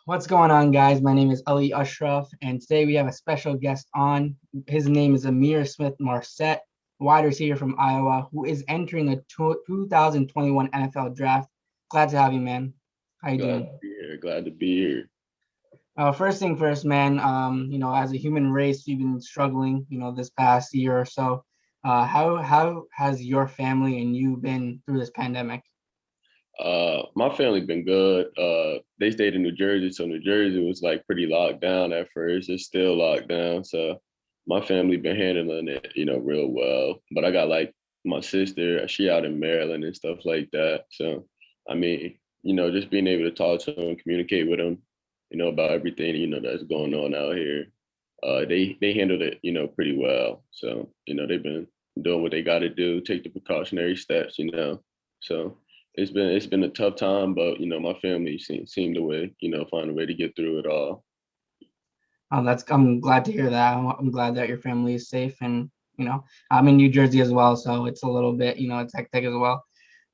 What's going on, guys? My name is Ali Ashraf, and today we have a special guest on. His name is Ihmir Smith-Marsette, wide receiver from Iowa, who is entering the 2021 NFL Draft. Glad to have you, man. How you Glad to doing? be here. Glad to be here. First thing first, man. As a human race, we've been struggling, this past year or so. How has your family and you been through this pandemic? My family been good. They stayed in New Jersey, so New Jersey was like pretty locked down at first. It's still locked down, so my family been handling it, real well. But I got like my sister, she out in Maryland and stuff like that. So, I mean, just being able to talk to them, communicate with them, about everything, that's going on out here. They handled it, pretty well. So, they've been doing what they got to do, take the precautionary steps. So it's been a tough time, but my family seemed a way, find a way to get through it all. I'm glad to hear that. I'm glad that your family is safe, and I'm in New Jersey as well, so it's a little bit, it's hectic as well.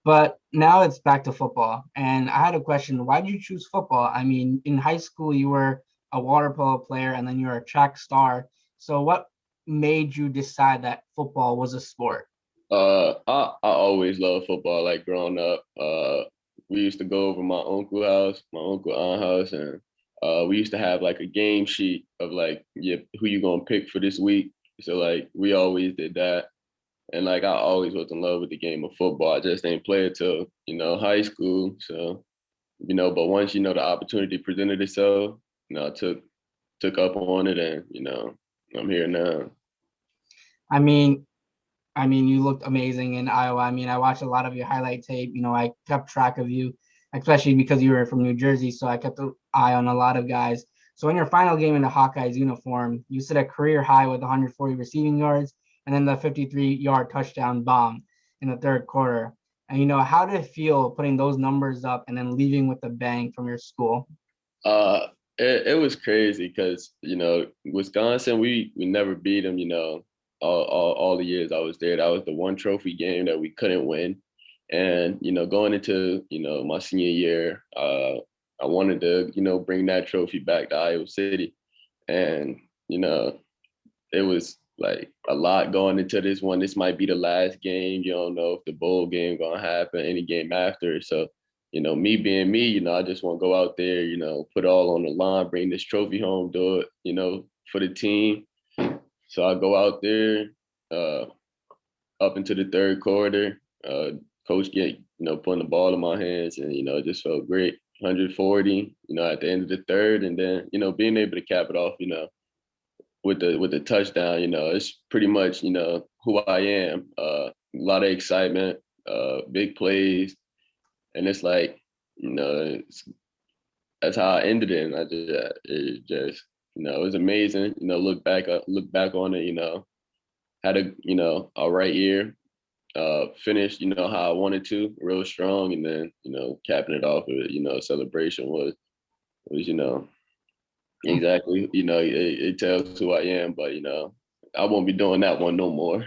But now it's back to football, and I had a question. Why did you choose football? I mean, in high school you were a water polo player, and then you're a track star. So what made you decide that football was a sport? I always loved football. Like growing up, we used to go over my uncle house, my uncle aunt house, and we used to have like a game sheet of like, yeah, who you gonna pick for this week. So like we always did that, and like I always was in love with the game of football. I just didn't play it till high school. So but once the opportunity presented itself, I took up on it, and I'm here now. I mean, you looked amazing in Iowa. I mean, I watched a lot of your highlight tape. I kept track of you, especially because you were from New Jersey. So I kept an eye on a lot of guys. So in your final game in the Hawkeyes uniform, you set a career high with 140 receiving yards and then the 53-yard touchdown bomb in the third quarter. And how did it feel putting those numbers up and then leaving with a bang from your school? Uh, it was crazy because Wisconsin, we never beat them. All the years I was there, that was the one trophy game that we couldn't win. And going into my senior year, I wanted to bring that trophy back to Iowa City, and it was like a lot going into this one. This might be the last game. You don't know if the bowl game gonna happen, any game after. So, me being me, I just want to go out there, put all on the line, bring this trophy home, do it, for the team. So I go out there, uh, up into the third quarter. Coach get, putting the ball in my hands, and it just felt great. 140, at the end of the third, and then being able to cap it off, with the touchdown, it's pretty much, who I am. A lot of excitement, big plays, and it's like, it's, that's how I ended it. And it just, it was amazing. Look back on it. Had a all right year. Finished, how I wanted to, real strong, and then capping it off with celebration was exactly. It tells who I am, but I won't be doing that one no more.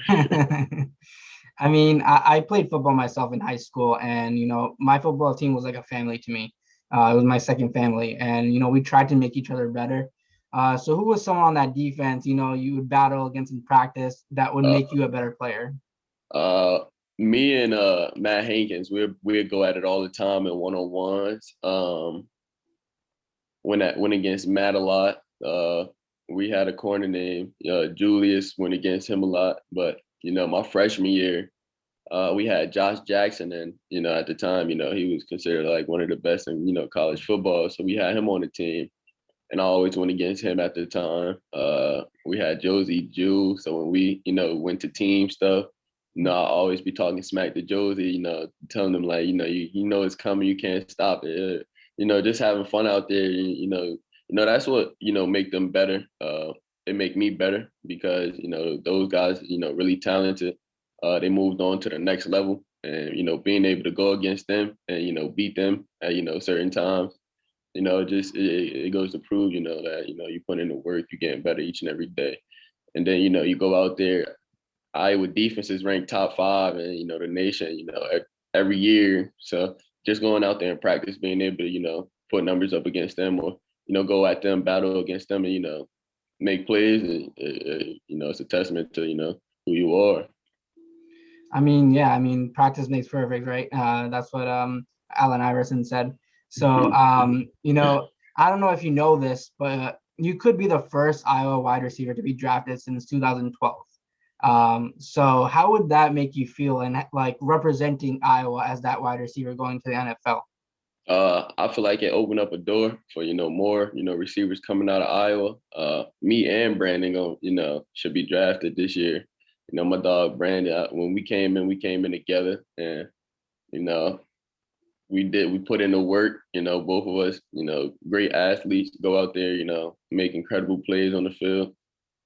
I mean, I played football myself in high school, and my football team was like a family to me. It was my second family, and we tried to make each other better. So who was someone on that defense, you would battle against in practice that would Uh, make you a better player? uh, Me and Matt Hankins, we'd go at it all the time in one on ones. Went against Matt a lot. We had a corner named Julius. Went against him a lot, but my freshman year, we had Josh Jackson, and at the time, he was considered like one of the best in college football. So we had him on the team, and I always went against him at the time. We had Josie Jew, so when we went to team stuff, I always be talking smack to Josie, telling them like you know it's coming, you can't stop it. Just having fun out there. That's what make them better. It make me better because those guys really talented. They moved on to the next level, and being able to go against them and beat them at certain times, just it goes to prove that you put in the work, you're getting better each and every day. And then you go out there. Iowa defense is ranked top 5 and the nation every year. So just going out there and practice, being able to put numbers up against them, or go at them, battle against them, and make plays. And it's a testament to who you are. I mean, yeah, I mean, practice makes perfect, right? That's what Allen Iverson said. So, I don't know if you know this, but you could be the first Iowa wide receiver to be drafted since 2012. So how would that make you feel, and like representing Iowa as that wide receiver going to the NFL? I feel like it opened up a door for more receivers coming out of Iowa. Me and Brandon should be drafted this year. My dog Brandon. When we came in together, and we put in the work. Both of us. Great athletes, go out there. Make incredible plays on the field.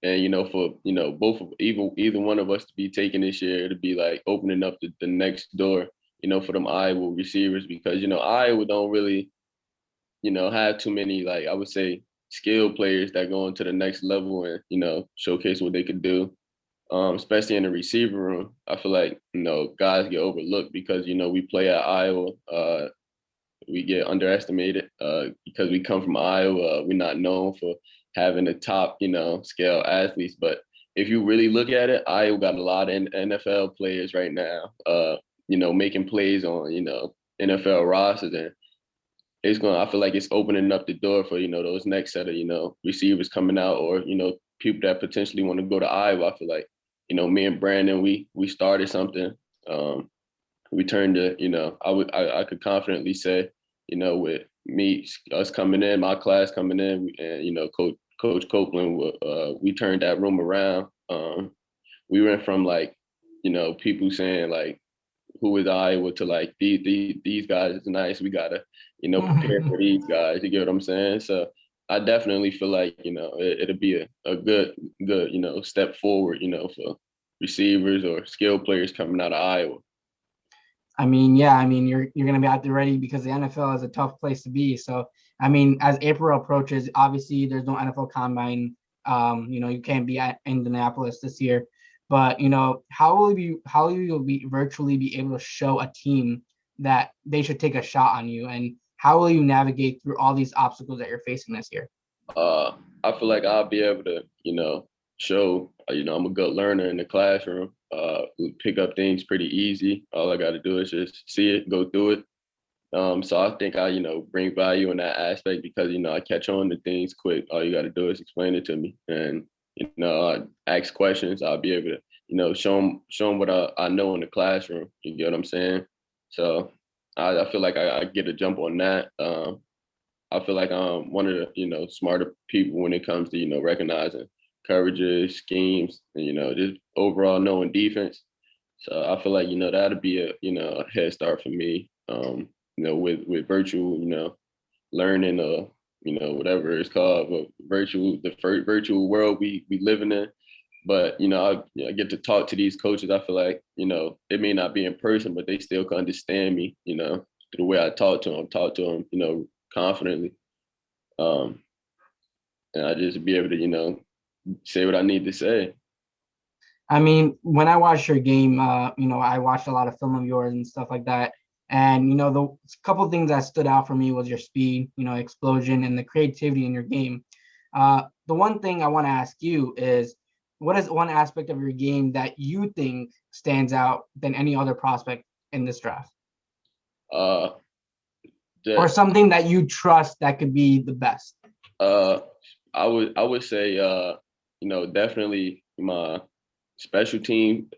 And for both of either one of us to be taking this year, to be like opening up the next door, for them Iowa receivers, because Iowa don't really have too many, like, I would say, skilled players that go into the next level and showcase what they could do. Especially in the receiver room, I feel like guys get overlooked because we play at Iowa. We get underestimated because we come from Iowa. We're not known for having the top, scale athletes. But if you really look at it, Iowa got a lot of NFL players right now, making plays on, NFL rosters. And I feel like it's opening up the door for, those next set of, receivers coming out, or, people that potentially want to go to Iowa. I feel like, me and Brandon, we started something. We turned to, I could confidently say, with us coming in, my class coming in, and Coach Copeland, we turned that room around. We went from like, people saying like, who is Iowa, to like these guys is nice. We gotta, prepare for these guys. You get what I'm saying? So I definitely feel like it'll be a good step forward, for receivers or skilled players coming out of Iowa. I mean, yeah, I mean, you're gonna be out there ready because the NFL is a tough place to be. So, I mean, as April approaches, obviously there's no NFL combine. You can't be at Indianapolis this year, but how will you be virtually be able to show a team that they should take a shot on you, and how will you navigate through all these obstacles that you're facing this year? uh, I feel like I'll be able to, show, I'm a good learner in the classroom, pick up things pretty easy. All I got to do is just see it, go through it. So I think I, bring value in that aspect because, I catch on to things quick. All you got to do is explain it to me, and, I ask questions. I'll be able to, show them what I know in the classroom. You get what I'm saying? So I feel like I get a jump on that. I feel like I'm one of the, smarter people when it comes to, recognizing coverages, schemes, and, just overall knowing defense. So I feel like, that'll be a, a head start for me, with virtual, learning, whatever it's called, but virtual world we living in. But, I get to talk to these coaches. I feel like, it may not be in person, but they still can understand me, through the way I talk to them, confidently. Um, and I just be able to, say what I need to say. I mean, when I watched your game, I watched a lot of film of yours and stuff like that. And the couple of things that stood out for me was your speed, explosion, and the creativity in your game. The one thing I want to ask you is, what is one aspect of your game that you think stands out than any other prospect in this draft, Uh, or just, something that you trust that could be the best? uh, I would say, definitely my special team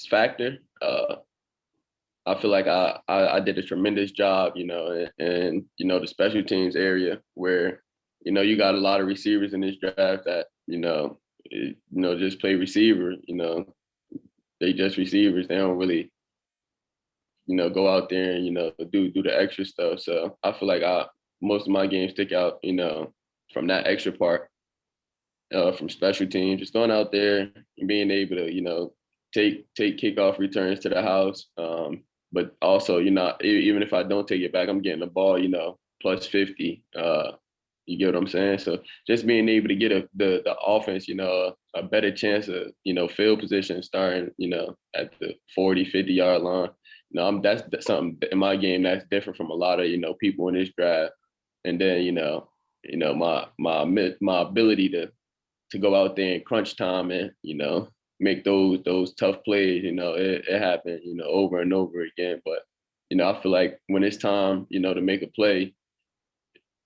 factor. I feel like I did a tremendous job, and the special teams area where, you got a lot of receivers in this draft that, just play receiver, they just receivers. They don't really, go out there and, do the extra stuff. So I feel like most of my games stick out, from that extra part, from special teams, just going out there and being able to, take kickoff returns to the house. But also, even if I don't take it back, I'm getting the ball, plus 50. You get what I'm saying? So just being able to get the offense, a better chance of, field position starting, at the 40, 50-yard line. That's something in my game that's different from a lot of, people in this draft. And then, you know, my ability to go out there in crunch time and, you know, make those tough plays, you know, it happened, you know, over and over again. But, you know, I feel like when it's time, you know, to make a play,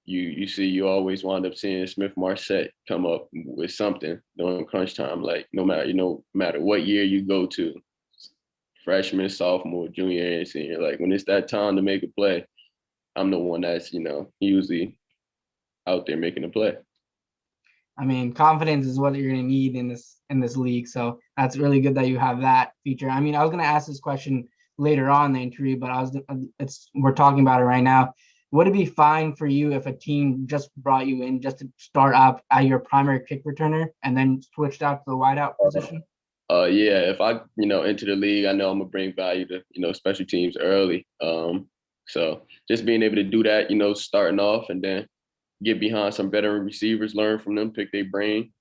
you always wind up seeing Smith-Marsette come up with something during crunch time. Like no matter what year you go to, freshman, sophomore, junior, and senior, like when it's that time to make a play, I'm the one that's, you know, usually out there making a play. I mean, confidence is what you're going to need in this league. So that's really good that you have that feature. I mean, I was going to ask this question later on in the interview, but we're talking about it right now. Would it be fine for you if a team just brought you in just to start up at your primary kick returner and then switched out to the wideout position? Yeah, if I, you know, enter the league, I know I'm gonna bring value to, you know, special teams early. So just being able to do that, you know, starting off and then get behind some veteran receivers, learn from them, pick their brain,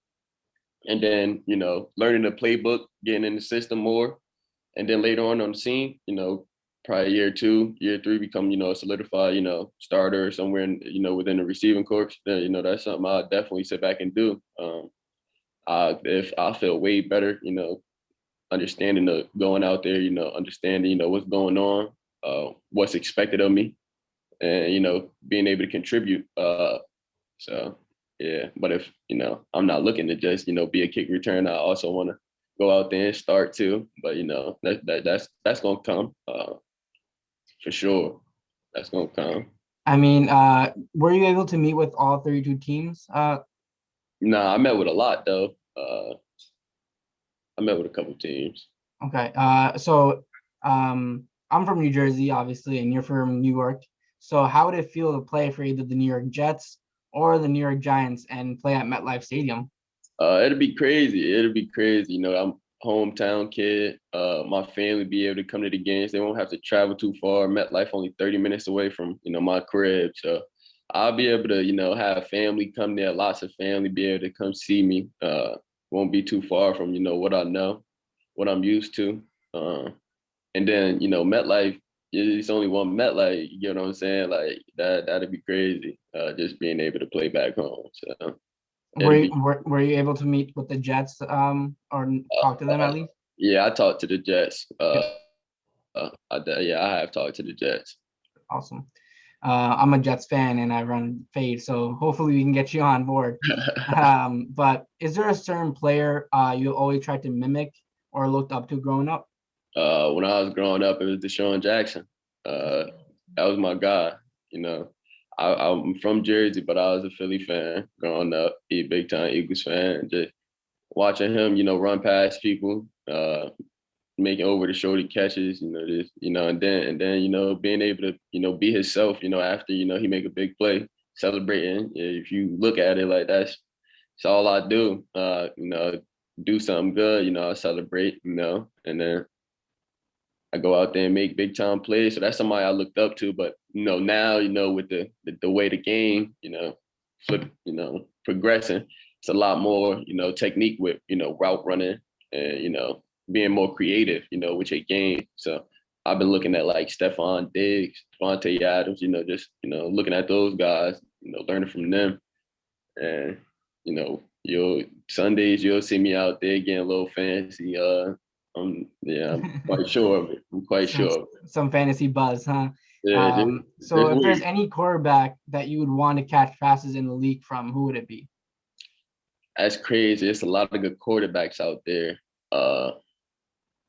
and then, you know, learning the playbook, getting in the system more, and then later on the scene, you know, probably year 2, year 3, become, you know, a solidified, you know, starter somewhere in, you know, within the receiving corps. Then, you know, that's something I'll definitely sit back and do. If I feel way better, you know, understanding the going out there, you know, understanding, you know, what's going on, what's expected of me, and, you know, being able to contribute. So yeah, but if, you know, I'm not looking to just, you know, be a kick return, I also want to go out there and start too. But, you know, that's gonna come, for sure. That's gonna come. I mean, were you able to meet with all 32 teams? Nah, I met with a lot though. I met with a couple teams. Okay. I'm from New Jersey, obviously, and you're from New York. So how would it feel to play for either the New York Jets or the New York Giants and play at MetLife Stadium? It'll be crazy. It'll be crazy. You know, I'm a hometown kid. My family be able to come to the games. They won't have to travel too far. MetLife only 30 minutes away from, you know, my crib. So I'll be able to, you know, have family come there, lots of family be able to come see me. Won't be too far from, you know, what I know, what I'm used to. And then, you know, MetLife, it's only one MetLife, you know what I'm saying? Like that'd be crazy. Just being able to play back home. So Were it'd you, be were you able to meet with the Jets or talk to them uh, at least? yeah, I talked to the Jets. Yeah, Yeah, I have talked to the Jets. awesome. I'm a Jets fan and I run Fade, so hopefully we can get you on board. But is there a certain player you always tried to mimic or looked up to growing up? When I was growing up, it was Deshaun Jackson. Uh, that was my guy. You know, I'm from Jersey, but I was a Philly fan growing up. He a big time Eagles fan. Just watching him, you know, run past people, making over the shoulder catches, you know, just, you know, and then, you know, being able to, you know, be himself, you know, after, you know, he make a big play, celebrating. If you look at it like that's all I do. You know, do something good, you know, I celebrate, you know, and then I go out there and make big time plays. So that's somebody I looked up to. But, you know, now, you know, with the way the game, you know, you know, progressing, it's a lot more, you know, technique with, you know, route running and, you know, being more creative, you know, with your game. So I've been looking at like Stephon Diggs, Devontae Adams, you know, just, you know, looking at those guys, you know, learning from them. And, you know, Sundays you'll see me out there getting a little fancy. I'm quite sure of it. I'm quite some sure of it. some fantasy buzz, huh? Yeah, So this if there's week. any quarterback that you would want to catch passes in the league from, who would it be? That's crazy. It's a lot of good quarterbacks out there. Uh,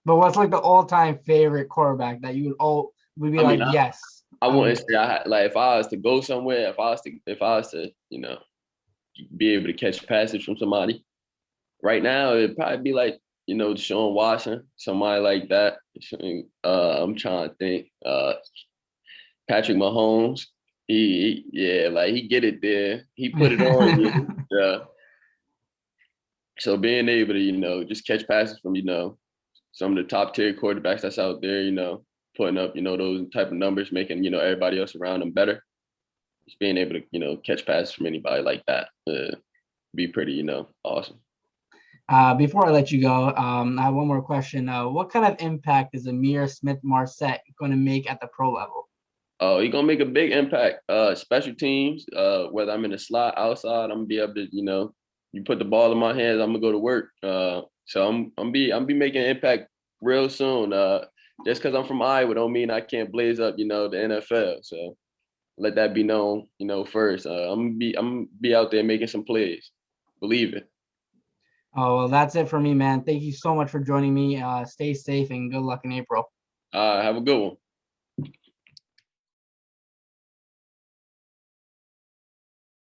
But what's like the all-time favorite quarterback that you would be I like, mean, yes, I I wouldn't mean, say like if I was to go somewhere, if I was to, you know, be able to catch passes from somebody. Right now, it'd probably be like, you know, Deshaun Watson, somebody like that. I'm trying to think. Patrick Mahomes, yeah, like he get it there. He put it on you. Yeah. So being able to, you know, just catch passes from, you know, some of the top tier quarterbacks that's out there, you know, putting up, you know, those type of numbers, making, you know, everybody else around them better. Just being able to, you know, catch passes from anybody like that, be pretty, you know, awesome. Before I let you go, I have one more question. What kind of impact is Ihmir Smith-Marsette going to make at the pro level? Oh, he gonna make a big impact. Special teams, whether I'm in the slot outside, I'm gonna be able to, you put the ball in my hands, I'm gonna go to work. So I'm be making an impact real soon. Just because I'm from Iowa don't mean I can't blaze up, the NFL. So let that be known, first. I'm gonna be out there making some plays. Believe it. Oh, well, that's it for me, man. Thank you so much for joining me. Stay safe and good luck in April. Have a good one.